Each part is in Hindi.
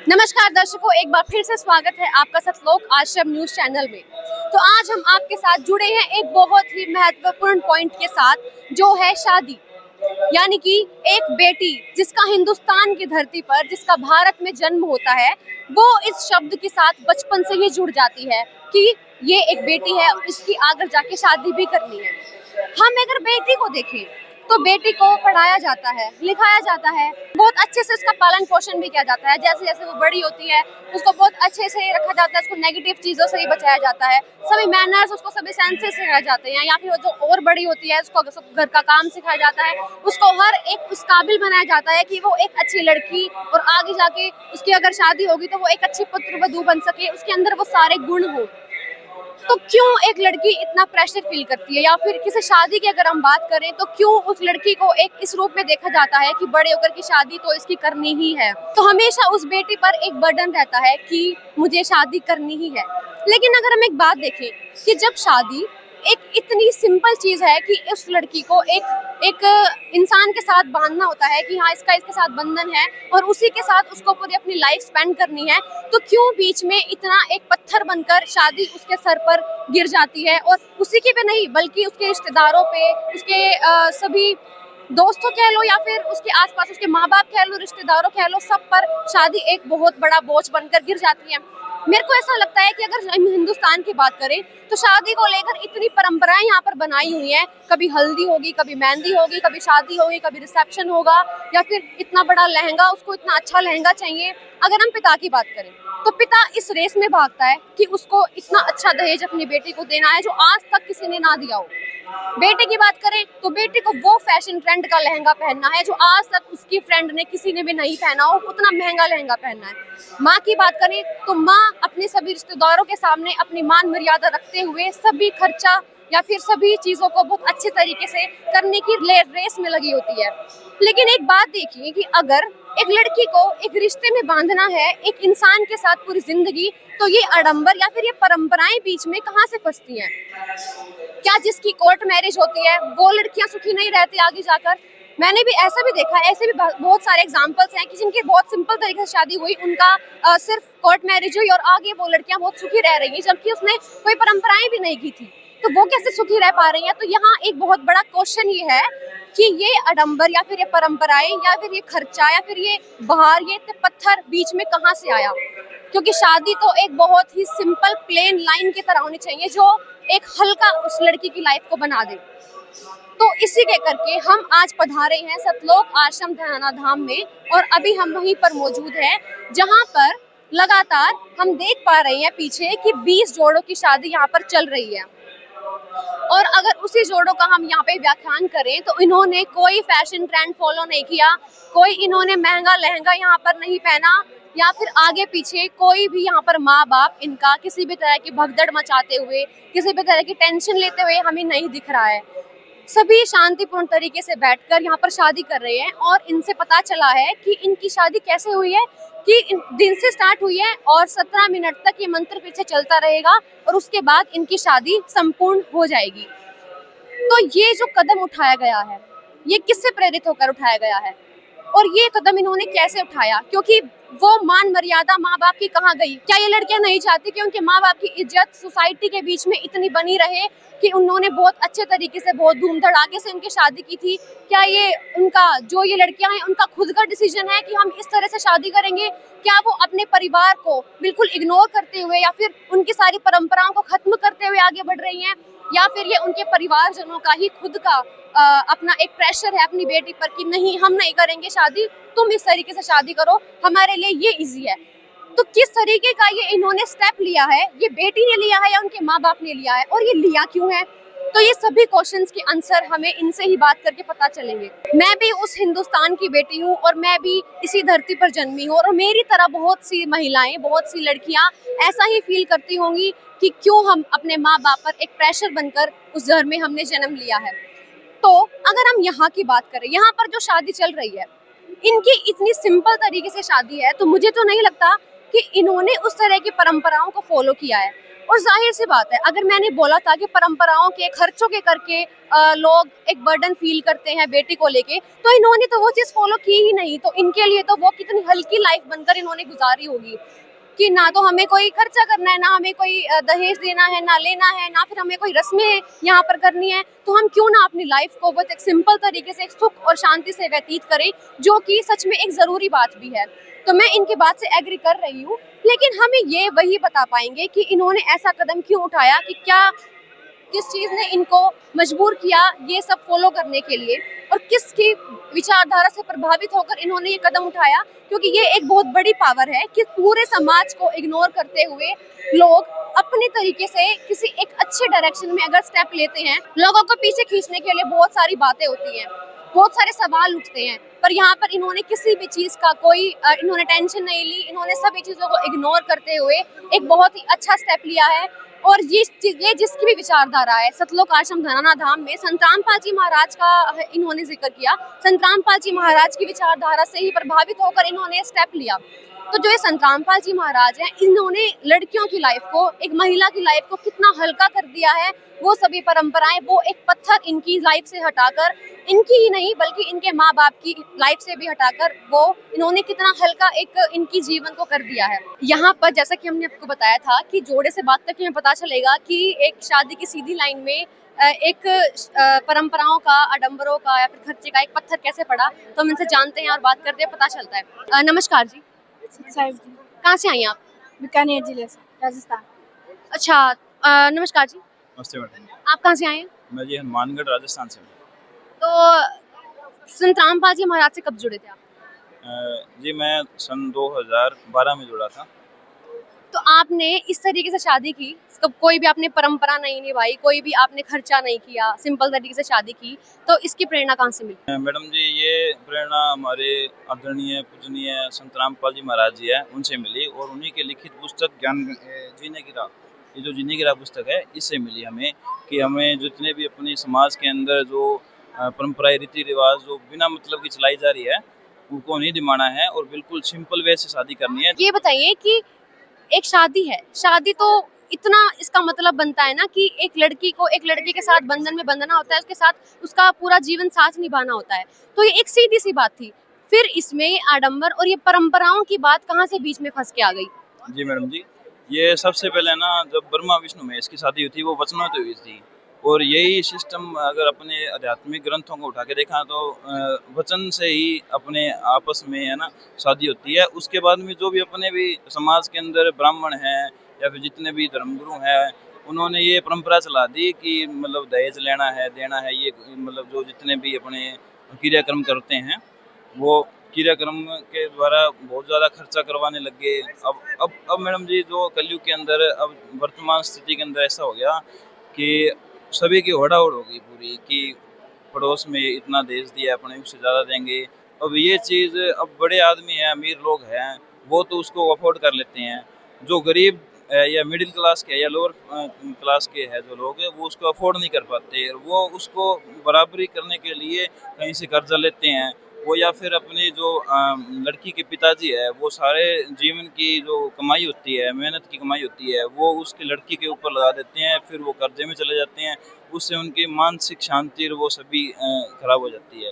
नमस्कार दर्शकों, एक बार फिर से स्वागत है आपका सतलोक आश्रम न्यूज चैनल में। तो आज हम आपके साथ जुड़े हैं एक बहुत ही महत्वपूर्ण पॉइंट के साथ, जो है शादी। यानी कि एक बेटी जिसका हिंदुस्तान की धरती पर, जिसका भारत में जन्म होता है, वो इस शब्द के साथ बचपन से ही जुड़ जाती है कि ये एक बेटी है, इसकी आगे जाके शादी भी करनी है। हम अगर बेटी को देखें तो बेटी को पढ़ाया जाता है, लिखाया जाता है, बहुत अच्छे से उसका पालन पोषण भी किया जाता है। जैसे जैसे वो बड़ी होती है उसको बहुत अच्छे से रखा जाता है, उसको नेगेटिव चीजों से ही बचाया जाता है, सभी मैनर्स उसको, सभी सेंसेस सिखाए जाते हैं। या फिर जो और बड़ी होती है उसको घर का काम सिखाया जाता है, उसको हर एक उस काबिल बनाया जाता है कि वो एक अच्छी लड़की और आगे जाके उसकी अगर शादी होगी तो वो एक अच्छी पुत्रवधू बन सके, उसके अंदर वो सारे गुण हो। तो क्यों एक लड़की इतना प्रेशर फील करती है, या फिर किसी शादी की अगर हम बात करें तो क्यों उस लड़की को एक इस रूप में देखा जाता है कि बड़े होकर की शादी तो इसकी करनी ही है। तो हमेशा उस बेटी पर एक बर्डन रहता है कि मुझे शादी करनी ही है। लेकिन अगर हम एक बात देखें कि जब शादी एक इतनी सिंपल चीज है कि उस लड़की को एक इंसान के साथ बांधना होता है कि हाँ, इसका इसके साथ बंधन है और उसी के साथ उसको पूरी अपनी लाइफ स्पेंड करनी है, तो क्यों बीच में इतना एक पत्थर बनकर शादी उसके सर पर गिर जाती है। और उसी के पे नहीं बल्कि उसके रिश्तेदारों पे, उसके सभी दोस्तों कह लो, या फिर उसके आसपास उसके माँ बाप कह लो, रिश्तेदारों कह लो, सब पर शादी एक बहुत बड़ा बोझ बनकर गिर जाती है। मेरे को ऐसा लगता है कि अगर हम हिंदुस्तान की बात करें तो शादी को लेकर इतनी परंपराएं यहाँ पर बनाई हुई हैं। कभी हल्दी होगी, कभी मेहंदी होगी, कभी शादी होगी, कभी रिसेप्शन होगा, या फिर इतना बड़ा लहंगा, उसको इतना अच्छा लहंगा चाहिए। अगर हम पिता की बात करें तो पिता इस रेस में भागता है कि उसको इतना अच्छा दहेज अपनी बेटी को देना है जो आज तक किसी ने ना दिया हो। बेटे की बात करें तो बेटे को वो फैशन ट्रेंड का लहंगा पहनना है जो आज तक उसकी फ्रेंड ने, किसी ने भी नहीं पहना हो, उतना महंगा लहंगा पहनना है। माँ की बात करें तो माँ अपने सभी रिश्तेदारों के सामने अपनी मान मर्यादा रखते हुए सभी खर्चा या फिर सभी चीजों को बहुत अच्छे तरीके से करने की रेस में लगी होती है। लेकिन एक बात देखिए कि अगर एक लड़की को एक रिश्ते में बांधना है एक इंसान के साथ पूरी जिंदगी, तो ये आडंबर या फिर ये परंपराएं बीच में कहाँ से फंसती हैं? क्या जिसकी कोर्ट मैरिज होती है वो लड़कियां सुखी नहीं रहती आगे जाकर? मैंने भी ऐसा भी देखा है, ऐसे भी बहुत सारे एग्जांपल्स हैं कि जिनकी बहुत सिंपल तरीके से शादी हुई, उनका सिर्फ कोर्ट मैरिज हुई और आगे वो लड़कियां बहुत सुखी रह रही हैं, जबकि उसने कोई परंपराएं भी नहीं की थी। तो वो कैसे सुखी रह पा रही हैं? तो यहाँ एक बहुत बड़ा क्वेश्चन ये है कि ये आडंबर या फिर ये परंपराएं या फिर ये खर्चा या फिर ये बाहर ये पत्थर बीच में कहाँ से आया? क्योंकि शादी तो एक बहुत ही सिंपल प्लेन लाइन की तरह होनी चाहिए जो एक हल्का उस लड़की की लाइफ को बना दे। तो इसी के करके हम आज पधारे हैं सतलोक आश्रम धाम में, और अभी हम वहीं पर मौजूद हैं जहां पर लगातार हम देख पा रहे हैं पीछे कि 20 जोड़ों की शादी यहाँ पर चल रही है। और अगर उसी जोड़ों का हम यहाँ पे व्याख्यान करें तो इन्होंने कोई फैशन ट्रेंड फॉलो नहीं किया, कोई इन्होंने महंगा लहंगा यहाँ पर नहीं पहना, या फिर आगे पीछे कोई भी यहाँ पर माँ बाप इनका किसी भी तरह की भगदड़ मचाते हुए, किसी भी तरह की टेंशन लेते हुए हमें नहीं दिख रहा है। सभी शांतिपूर्ण तरीके से बैठकर यहाँ पर शादी कर रहे हैं, और इनसे पता चला है कि इनकी शादी कैसे हुई है कि दिन से स्टार्ट हुई है और 17 मिनट तक ये मंत्र पीछे चलता रहेगा और उसके बाद इनकी शादी संपूर्ण हो जाएगी। तो ये जो कदम उठाया गया है ये किससे प्रेरित होकर उठाया गया है, और ये कदम इन्होंने कैसे उठाया? क्योंकि वो मान मर्यादा माँ बाप की कहाँ गई? क्या ये लड़कियां नहीं चाहती कि उनके माँ बाप की इज्जत सोसाइटी के बीच में इतनी बनी रहे कि उन्होंने बहुत अच्छे तरीके से, बहुत धूम धड़ाके से उनकी शादी की थी? क्या ये उनका, जो ये लड़कियां हैं, उनका खुद का डिसीजन है कि हम इस तरह से शादी करेंगे? क्या वो अपने परिवार को बिल्कुल इग्नोर करते हुए या फिर उनकी सारी परंपराओं को खत्म करते हुए आगे बढ़ रही हैं, या फिर ये उनके परिवारजनों का ही खुद का अपना एक प्रेशर है अपनी बेटी पर कि नहीं, हम नहीं करेंगे शादी, तुम इस तरीके से शादी करो, हमारे लिए ये इजी है? तो किस तरीके का ये इन्होंने स्टेप लिया है? ये बेटी ने लिया है या उनके माँ बाप ने लिया है, और ये लिया क्यों है? तो ये सभी क्वेश्चंस के आंसर हमें इनसे ही बात करके पता चलेंगे। मैं भी उस हिंदुस्तान की बेटी हूँ और मैं भी इसी धरती पर जन्मी हूँ, और मेरी तरह बहुत सी महिलाएं, बहुत सी लड़कियां ऐसा ही फील करती होंगी कि क्यों हम अपने माँ बाप पर एक प्रेशर बनकर उस घर में हमने जन्म लिया है। तो अगर हम यहाँ की बात करें, यहाँ पर जो शादी चल रही है, इनकी इतनी सिंपल तरीके से शादी है, तो मुझे तो नहीं लगता कि इन्होंने उस तरह की परंपराओं को फॉलो किया है। और जाहिर सी बात है, अगर मैंने बोला था कि परंपराओं के खर्चों के करके लोग एक बर्डन फील करते हैं बेटी को लेके, तो इन्होंने तो वो चीज फॉलो की ही नहीं, तो इनके लिए तो वो कितनी हल्की लाइफ बनकर इन्होंने गुजारी होगी कि ना तो हमें कोई खर्चा करना है, ना हमें कोई दहेज देना है, ना लेना है, ना फिर हमें कोई रस्में यहाँ पर करनी है, तो हम क्यों ना अपनी लाइफ को बहुत एक सिंपल तरीके से एक सुख और शांति से व्यतीत करें, जो कि सच में एक जरूरी बात भी है। तो मैं इनकी बात से एग्री कर रही हूँ, लेकिन हमें ये वही बता पाएंगे कि इन्होंने ऐसा कदम क्यों उठाया, कि क्या किस चीज ने इनको मजबूर किया ये सब फॉलो करने के लिए, और किसकी विचारधारा से प्रभावित होकर इन्होंने ये कदम उठाया, क्योंकि ये एक बहुत बड़ी पावर है कि पूरे समाज को इग्नोर करते हुए लोग अपने तरीके से किसी एक अच्छे डायरेक्शन में अगर स्टेप लेते हैं। लोगों को पीछे खींचने के लिए बहुत सारी बातें होती हैं, बहुत सारे सवाल उठते हैं, पर यहाँ पर इन्होंने किसी भी चीज का कोई इन्होंने टेंशन नहीं ली, इन्होंने सभी चीजों को इग्नोर करते हुए एक बहुत ही अच्छा स्टेप लिया है। और ये जिसकी भी विचारधारा है, सतलोक आश्रम धनाना धाम में संत रामपाल जी महाराज का इन्होंने जिक्र किया, संत रामपाल जी महाराज की विचारधारा से ही प्रभावित होकर इन्होंने स्टेप लिया। तो जो ये संत रामपाल जी महाराज हैं, इन्होंने लड़कियों की लाइफ को, एक महिला की लाइफ को कितना हल्का कर दिया है। वो सभी परंपराएं, वो एक पत्थर इनकी लाइफ से हटाकर, इनकी ही नहीं बल्कि इनके माँ बाप की लाइफ से भी हटाकर, वो इन्होंने कितना हल्का एक इनकी जीवन को कर दिया है। यहाँ पर जैसा कि हमने आपको बताया था कि जोड़े से बात करके हमें पता चलेगा कि एक शादी की सीधी लाइन में एक परंपराओं का, आडंबरों का या फिर खर्चे का एक पत्थर कैसे पड़ा, तो हम इनसे जानते हैं और बात करते हैं, पता चलता है। नमस्कार जी। कहाँ से आई हैं आप? बीकानेर जिले से, राजस्थान। अच्छा, नमस्कार जी। नमस्ते मैडम। आप कहाँ से आए हैं? मैं जी हनुमानगढ़ राजस्थान से हूँ। तो संत रामपाल जी महाराज से कब जुड़े थे आप? जी मैं सन 2012 में जुड़ा था। तो आपने इस तरीके से शादी की, कोई भी आपने परंपरा नहीं निभाई, कोई भी आपने खर्चा नहीं किया, सिंपल तरीके से शादी की, तो इसकी प्रेरणा कहाँ से मिली? मैडम जी ये प्रेरणा हमारे आदरणीय पूजनीय संत रामपाल जी महाराज जी है, उनसे मिली, और उन्हीं के लिखित पुस्तक ज्ञान जीने की राह, ये जो जीने की राह पुस्तक है, इससे मिली हमें कि हमें जितने भी अपने समाज के अंदर जो परंपराएं, रीति रिवाज जो बिना मतलब की चलाई जा रही है, उनको नहीं निभाना है और बिल्कुल सिंपल वे से शादी करनी है। ये बताइए कि एक शादी है, शादी तो इतना इसका मतलब बनता है ना कि एक लड़की को एक लड़के के साथ बंधन में बंधना होता है, उसके साथ उसका पूरा जीवन साथ निभाना होता है, तो ये एक सीधी सी बात थी। फिर इसमें आडंबर और ये परंपराओं की बात कहाँ से बीच में फंस के आ गई? जी मैडम जी, ये सबसे पहले ना जब ब्रह्मा विष्णु महेश की शादी हुई थी, वो वचनों से हुई थी, और यही सिस्टम अगर अपने आध्यात्मिक ग्रंथों को उठा के देखा तो वचन से ही अपने आपस में है ना शादी होती है। उसके बाद में जो भी अपने भी समाज के अंदर ब्राह्मण हैं या फिर जितने भी धर्मगुरु हैं, उन्होंने ये परंपरा चला दी कि मतलब दहेज लेना है, देना है, ये मतलब जो जितने भी अपने क्रियाक्रम करते हैं, वो क्रियाक्रम के द्वारा बहुत ज़्यादा खर्चा करवाने लग गए। अब मैडम जी जो कलयुग के अंदर, अब वर्तमान स्थिति के अंदर ऐसा हो गया कि सभी की होड़ाहोड़ हो गई पूरी, कि पड़ोस में इतना दहेज दिया, अपने उससे ज़्यादा देंगे। अब ये चीज़, अब बड़े आदमी हैं, अमीर लोग हैं, वो तो उसको अफोर्ड कर लेते हैं। जो गरीब या मिडिल क्लास के या लोअर क्लास के है जो लोग हैं, वो उसको अफोर्ड नहीं कर पाते, वो उसको बराबरी करने के लिए कहीं से कर्जा लेते हैं, वो या फिर अपनी जो लड़की के पिताजी है, वो सारे जीवन की जो कमाई होती है, मेहनत की कमाई होती है, वो उसकी लड़की के ऊपर लगा देते हैं, फिर वो कर्जे में चले जाते हैं, उससे उनकी मानसिक शांति वो सभी खराब हो जाती है।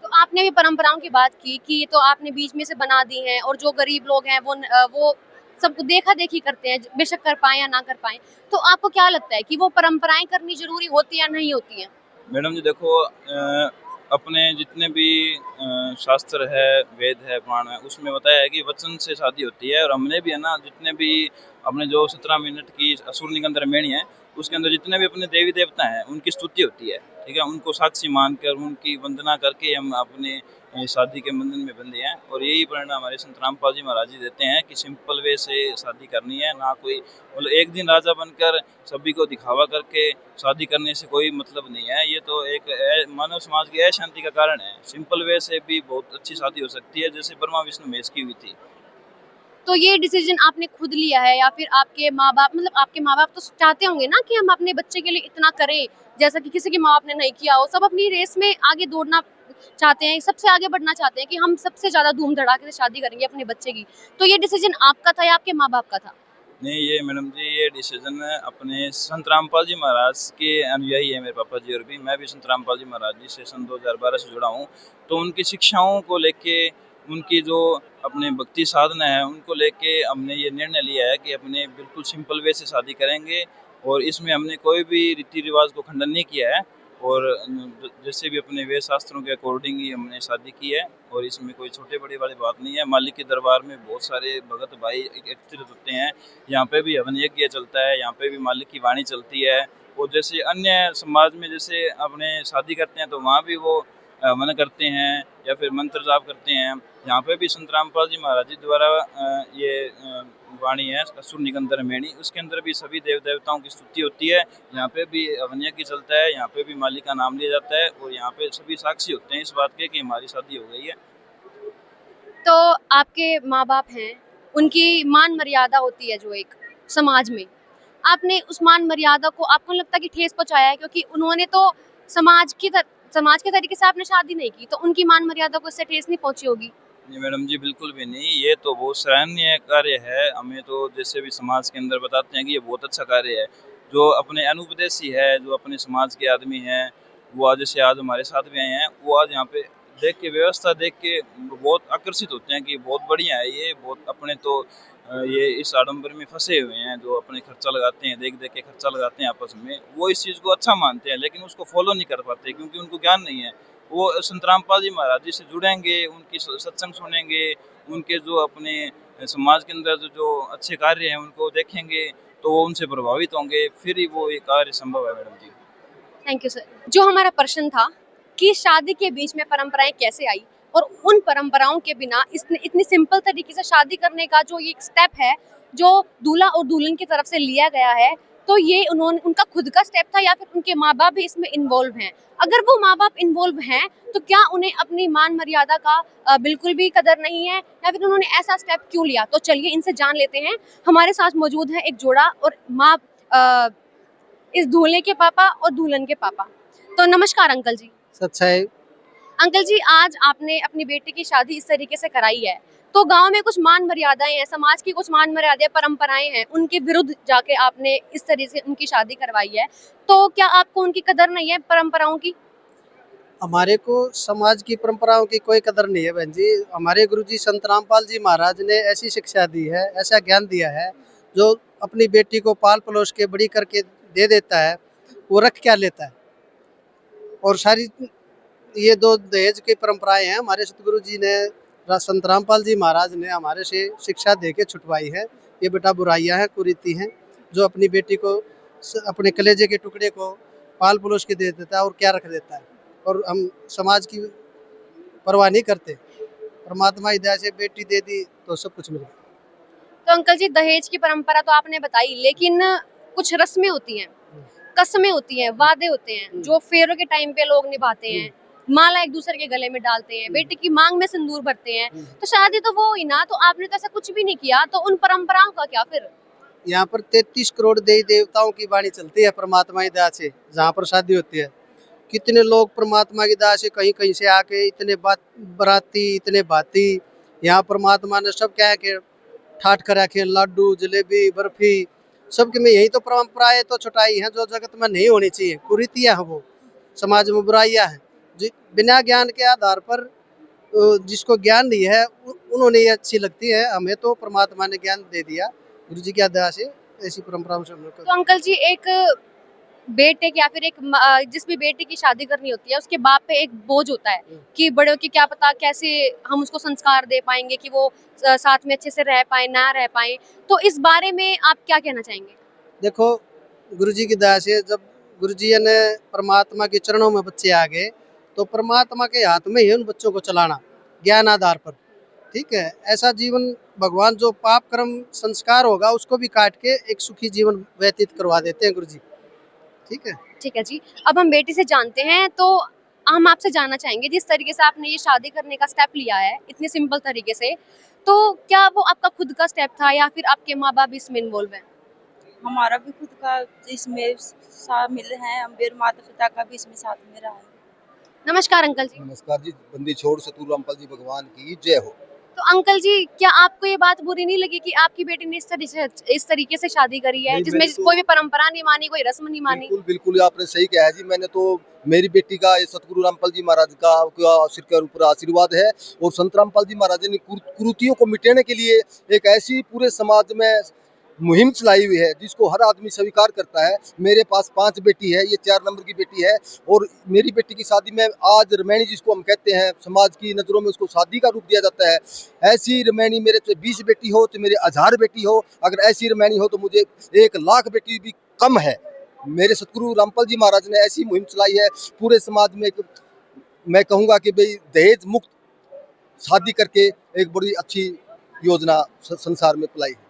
तो आपने भी परंपराओं की बात की कि ये तो आपने बीच में से बना दी हैं, और जो गरीब लोग हैं वो सबको देखा देखी करते हैं, बेशक कर पाए या ना कर पाए, तो आपको क्या लगता है कि वो परंपराएं करनी जरूरी होती या नहीं होती हैं? मैडम जी देखो, अपने जितने भी शास्त्र है, वेद है, पुराण है, उसमें बताया है कि वचन से शादी होती है। और हमने भी है ना, जितने भी अपने जो 17 मिनट की असुर निकंदर मेणी है, उसके अंदर जितने भी अपने देवी देवता हैं, उनकी स्तुति होती है, ठीक है, उनको साक्षी मानकर उनकी वंदना करके हम अपने शादी के बंधन में बंधे हैं। और यही प्रेरणा हमारे संत रामपाल जी महाराज जी देते हैं कि सिंपल वे से शादी करनी है, ना कोई मतलब एक दिन राजा बनकर सभी को दिखावा करके शादी करने से कोई मतलब नहीं है। ये तो एक मानव समाज की अशांति का कारण है। सिंपल वे से भी बहुत अच्छी शादी हो सकती है, जैसे ब्रह्मा विष्णु महेश की हुई थी। तो ये डिसीजन आपने खुद लिया है या फिर आपके माँ बाप, मतलब आपके माँ बाप तो चाहते होंगे ना कि हम अपने बच्चे के लिए इतना करें, जैसा कि किसी के माँ बाप ने नहीं किया हो, सब अपनी रेस में आगे दौड़ना चाहते हैं, सबसे आगे बढ़ना चाहते हैं कि हम सबसे ज्यादा धूम धड़ाके से शादी करेंगे अपने बच्चे की, तो ये डिसीजन आपका था या आपके माँ बाप का था? नहीं, ये मैडम जी ये डिसीजन अपने संत रामपाल जी महाराज के अनुयायी है मेरे पापा जी, और भी मैं भी संत रामपाल जी महाराज जी से सन 2012 से जुड़ा हूँ। तो उनकी शिक्षाओं को लेके, उनकी जो अपने भक्ति साधना है उनको लेके हमने ये निर्णय लिया है कि अपने बिल्कुल सिंपल वे से शादी करेंगे, और इसमें हमने कोई भी रीति रिवाज को खंडन नहीं किया है, और जैसे भी अपने वेद शास्त्रों के अकॉर्डिंग ही हमने शादी की है, और इसमें कोई छोटे बड़े वाली बात नहीं है। मालिक के दरबार में बहुत सारे भगत भाई एकत्रित होते हैं, यहाँ पे भी हवन यज्ञ चलता है, यहाँ पे भी मालिक की वाणी चलती है। और जैसे अन्य समाज में जैसे अपने शादी करते हैं तो वहाँ भी वो हवन करते हैं या फिर मंत्र जाप करते हैं। यहाँ पे भी संत रामपाल जी महाराज जी द्वारा ये वाणी है असुर निकंदन मेणी, उसके अंदर भी सभी देव देवताओं की स्तुति होती है। यहाँ पे भी हवन यज्ञ चलता है, यहाँ पे भी मालिक का नाम लिया जाता है, और यहाँ पे सभी साक्षी होते हैं इस बात के कि हमारी शादी हो गई है। तो आपके माँ बाप हैं, उनकी मान मर्यादा होती है जो एक समाज में, आपने उस मान मर्यादा को आपको नहीं लगता कि ठेस पहुंचाया है? क्योंकि उन्होंने तो समाज के तरीके से आपने शादी नहीं की, तो उनकी मान मर्यादा को इससे ठेस नहीं पहुंची होगी? नहीं मैडम जी, बिल्कुल भी नहीं, ये तो बहुत सराहनीय कार्य है। हमें तो जैसे भी समाज के अंदर बताते हैं कि ये बहुत अच्छा कार्य है। जो अपने अनुपदेशी है, जो अपने समाज के आदमी हैं, वो आज जैसे आज हमारे साथ भी आए हैं, वो आज यहाँ पे देख के, व्यवस्था देख के बहुत आकर्षित होते हैं कि बहुत बढ़िया है ये। बहुत अपने तो ये इस आडम्बर में फंसे हुए हैं, जो अपने खर्चा लगाते हैं, देख देख के खर्चा लगाते हैं आपस में, वो इस चीज़ को अच्छा मानते हैं, लेकिन उसको फॉलो नहीं कर पाते क्योंकि उनको ज्ञान नहीं है। वो संत रामपाल जी महाराज जी से जुड़ेंगे, उनकी सत्संग सुनेंगे, उनके जो अपने समाज के अंदर जो अच्छे कार्य हैं उनको देखेंगे, तो वो उनसे प्रभावित होंगे, फिर ही वो ये कार्य संभव है madam ji. Thank you sir. जो हमारा प्रश्न था कि शादी के बीच में परंपराएं कैसे आई, और उन परंपराओं के बिना इतनी सिंपल तरीके से शादी करने का जो ये स्टेप है, जो दूल्हा और दुल्हन की तरफ से लिया गया है, तो ये उनका खुद का स्टेप था या फिर उनके माँ बाप भी इसमें इन्वॉल्व हैं? अगर वो माँ बाप इन्वॉल्व हैं तो क्या उन्हें अपनी मान मर्यादा का बिल्कुल भी कदर नहीं है, या फिर उन्होंने ऐसा स्टेप क्यों लिया? तो चलिए इनसे जान लेते हैं। हमारे साथ मौजूद है एक जोड़ा, और माँ इस दूल्हे के पापा और दुल्हन के पापा। तो नमस्कार अंकल जी। सच्चा है। अंकल जी, आज आपने अपनी बेटी की शादी इस तरीके से कराई है, तो गांव में कुछ मान मर्यादाएं हैं, समाज की कुछ मान मर्यादाएं, परंपराएं हैं, उनके विरुद्ध जाके आपने इस तरीके से उनकी शादी करवाई है, तो क्या आपको उनकी कदर नहीं है, परंपराओं की? हमारे को समाज की परंपराओं की कोई कदर नहीं है बहन जी। हमारे गुरुजी संत रामपाल जी महाराज ने ऐसी शिक्षा दी है, ऐसा ज्ञान दिया है, जो अपनी बेटी को पाल पलोस के बड़ी करके दे देता है, वो रख क्या लेता है। और सारी ये दो दहेज की परंपराएं हैं, हमारे सतगुरु जी ने, संत रामपाल जी महाराज ने हमारे से शिक्षा दे के छुटवाई है। ये बेटा बुराइयां हैं, कुरीति हैं, जो अपनी बेटी को अपने कलेजे के टुकड़े को पाल पलोस के दे देता है और क्या रख देता है। और हम समाज की परवाह नहीं करते, परमात्मा की दया से बेटी दे दी तो सब कुछ मिला। तो अंकल जी, दहेज की परंपरा तो आपने बताई, लेकिन कुछ रस्में होती हैं, कसमें होती हैं, वादे होते हैं, जो फेरों के टाइम पे लोग निभाते हैं, माला एक दूसरे के गले में डालते हैं, बेटी की मांग में सिंदूर भरते हैं, तो शादी तो वो हुई ना, तो आपने तो ऐसा कुछ भी नहीं किया, तो उन परंपराओं का क्या फिर? यहाँ पर 33 करोड़ देवी देवताओं की वाणी चलती है परमात्मा की दया से, जहाँ पर शादी होती है। कितने लोग परमात्मा की दया से कहीं कहीं से आके, इतने बराती, इतने भाती, यहाँ परमात्मा ने सब क्या है कि ठाट कर रखे, लड्डू जलेबी बर्फी सबके में। यही तो परंपराएं तो छुटाई हैं जो जगत में नहीं होनी चाहिए, कुरीतियां हैं, वो समाज में बुराइयां हैं। बिना ज्ञान के आधार पर जिसको ज्ञान नहीं है उन्होंने ये अच्छी लगती है। हमें तो परमात्मा ने ज्ञान दे दिया गुरु जी की दया से, ऐसी परंपराओं से हम लोग। तो अंकल जी, एक बेटे या फिर जिस भी बेटे की शादी करनी होती है, उसके बाप पे एक बोझ होता है कि बड़ों की क्या पता कैसे हम उसको संस्कार दे पाएंगे कि वो साथ में अच्छे से रह पाए ना रह पाए, तो इस बारे में आप क्या कहना चाहेंगे? देखो, गुरु जी की दया से जब गुरु जी ने परमात्मा के चरणों में बच्चे आ गए, तो परमात्मा के हाथ में ही उन बच्चों को चलाना, ज्ञान आधार पर। ठीक है, ऐसा जीवन भगवान जो पाप कर्म संस्कार होगा उसको भी काट के एक सुखी जीवन व्यतीत करवा देते हैं गुरु जी। ठीक है, ठीक है जी। अब हम बेटी से जानते हैं, तो हम आपसे जानना चाहेंगे, जिस तरीके से आपने ये शादी करने का स्टेप लिया है इतने सिंपल तरीके से, तो क्या वो आपका खुद का स्टेप था या फिर आपके माँ बाप इसमें इन्वॉल्व हैं? हमारा भी खुद का इसमें शामिल है, मेरे माता पिता का भी इसमें साथ में रहा है। नमस्कार अंकल जी। नमस्कार जी। बंदी छोड़ सतगुरु रामपाल जी भगवान की जय हो। तो अंकल जी, क्या आपको ये बात बुरी नहीं लगी कि आपकी बेटी ने इस तरीके से शादी करी है, नहीं, जिसमें मैंने तो कोई भी परंपरा नहीं मानी, कोई रस्म नहीं मानी? बिल्कुल बिल्कुल आपने सही कहा है जी। मैंने तो मेरी बेटी का ये सतगुरु रामपाल जी महाराज का सिर के ऊपर आशीर्वाद है, और संत रामपाल जी महाराज ने कुरीतियों को मिटाने के लिए एक ऐसी पूरे समाज में मुहिम चलाई हुई है जिसको हर आदमी स्वीकार करता है। मेरे पास 5 बेटी है, ये 4 नंबर की बेटी है, और मेरी बेटी की शादी में आज रमैनी जिसको हम कहते हैं, समाज की नज़रों में उसको शादी का रूप दिया जाता है। ऐसी रमैनी मेरे तो 20 बेटी हो तो मेरे 1000 बेटी हो, अगर ऐसी रमैनी हो तो मुझे 1 लाख बेटी भी कम है। मेरे सतगुरु रामपाल जी महाराज ने ऐसी मुहिम चलाई है पूरे समाज में। मैं कहूँगा कि भाई दहेज मुक्त शादी करके एक बड़ी अच्छी योजना संसार में चलाई है।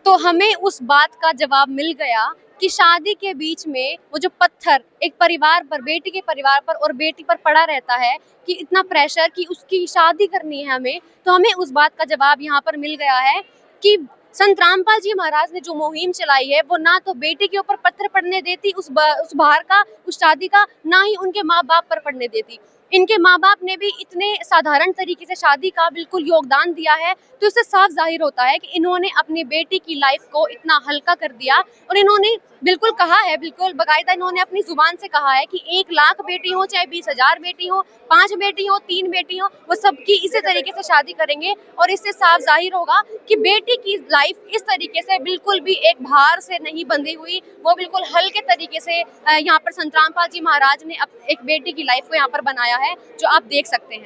तो हमें उस बात का जवाब मिल गया कि शादी के बीच में वो जो पत्थर एक परिवार पर, बेटी के परिवार पर और बेटी पर पड़ा रहता है कि इतना प्रेशर कि उसकी शादी करनी है हमें, तो हमें उस बात का जवाब यहाँ पर मिल गया है कि संत रामपाल जी महाराज ने जो मुहिम चलाई है वो ना तो बेटी के ऊपर पत्थर पड़ने देती उस भार का, उस शादी का, ना ही उनके माँ बाप पर पड़ने देती। इनके माँ बाप ने भी इतने साधारण तरीके से शादी का बिल्कुल योगदान दिया है, तो इससे साफ जाहिर होता है कि इन्होंने अपनी बेटी की लाइफ को इतना हल्का कर दिया। और इन्होंने बिल्कुल कहा है, बिल्कुल बाकायदा इन्होंने अपनी जुबान से कहा है कि 1 लाख बेटी हो, चाहे 20,000 बेटी हो, 5 बेटी हो, 3 बेटी हो, वो सबकी इसी तरीके से शादी करेंगे। और इससे साफ जाहिर होगा कि बेटी की लाइफ इस तरीके से बिल्कुल भी एक भार से नहीं बंधी हुई, वो बिल्कुल हल्के तरीके से यहाँ पर संत रामपाल जी महाराज ने एक बेटी की लाइफ को यहाँ पर बनाया है, जो आप देख सकते हैं।